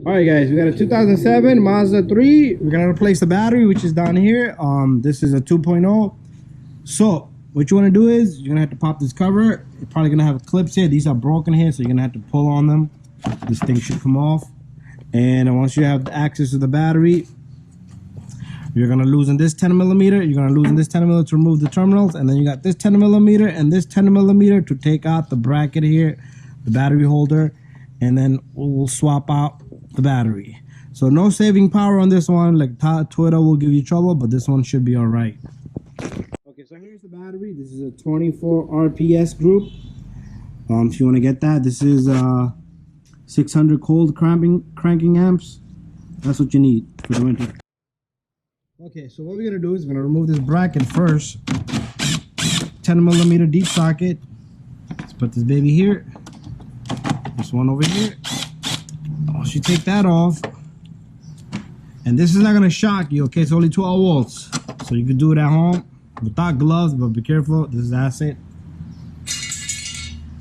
All right, guys, we got a 2007 Mazda 3. We're gonna replace the battery, which is down here. This is a 2.0. So what you want to do is you're gonna have to pop this cover. You're probably gonna have clips here. These are broken here, so you're gonna have to pull on them. This thing should come off. And once you have access to the battery, you're gonna loosen this 10mm. You're gonna loosen this 10mm to remove the terminals, and then you got this 10mm and this 10mm to take out the bracket here, the battery holder, and then we'll swap out the battery. So no saving power on this one. Like Twitter will give you trouble, but this one should be all right. Okay, so here's the battery. This is a 24 RPS group. If you want to get that, this is 600 cold cranking amps. That's what you need for the winter. Okay, so what we're gonna do is we're gonna remove this bracket first. 10mm deep socket. Let's put this baby here. This one over here. Once you take that off, and this is not gonna shock you, okay? It's only 12 volts, so you can do it at home without gloves, but be careful. This is acid.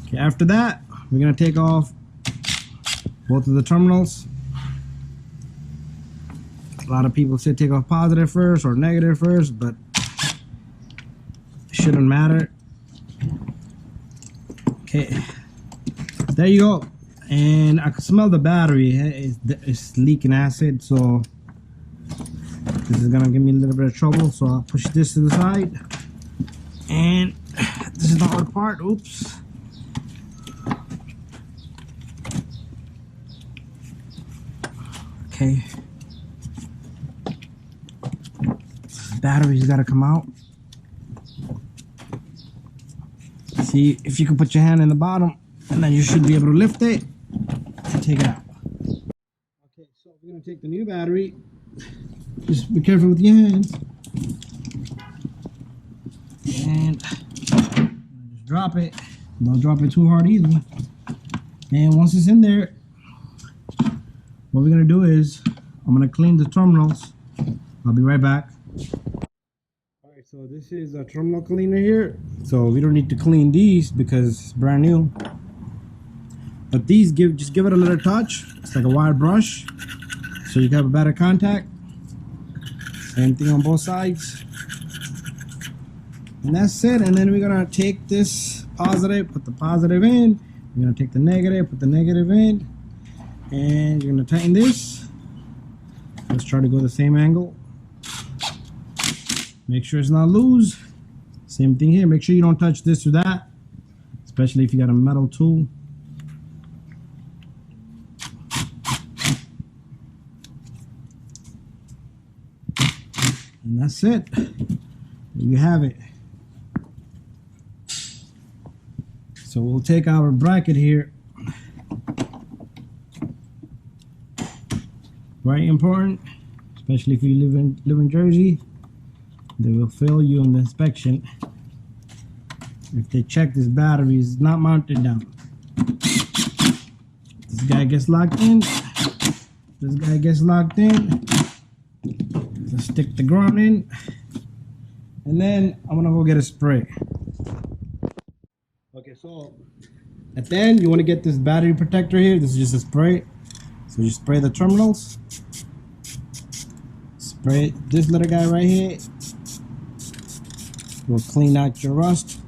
Okay, after that, we're gonna take off both of the terminals. A lot of people say take off positive first or negative first, but it shouldn't matter. Okay, there you go. And I can smell the battery. It's leaking acid, so this is gonna give me a little bit of trouble. So I'll push this to the side, and this is the hard part. Oops. Okay, battery's got to come out. See if you can put your hand in the bottom, and then you should be able to lift it and take it out. Okay, so we're gonna take the new battery. Just be careful with your hands, and just drop it. Don't drop it too hard either. And once it's in there, what we're gonna do is I'm gonna clean the terminals. I'll be right back. All right, so this is a terminal cleaner here. So we don't need to clean these because it's brand new. But these just give it a little touch. It's like a wire brush, so you can have a better contact. Same thing on both sides. And that's it. And then we're gonna take this positive, put the positive in. We're gonna take the negative, put the negative in. And you're gonna tighten this. Let's try to go the same angle. Make sure it's not loose. Same thing here. Make sure you don't touch this or that, especially if you got a metal tool. And that's it. There you have it. So we'll take our bracket here. Very important, especially if you live in Jersey. They will fail you on the inspection if they check this battery is not mounted down. This guy gets locked in. This guy gets locked in. Let's stick the ground in, and then I'm gonna go get a spray. Okay, so at the end you want to get this battery protector here. This is just a spray. So you spray the terminals. Spray this little guy right here. Will clean out your rust.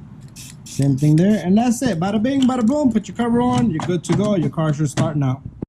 Same thing there, and that's it. Bada bing, bada boom. Put your cover on. You're good to go. Your car should start now.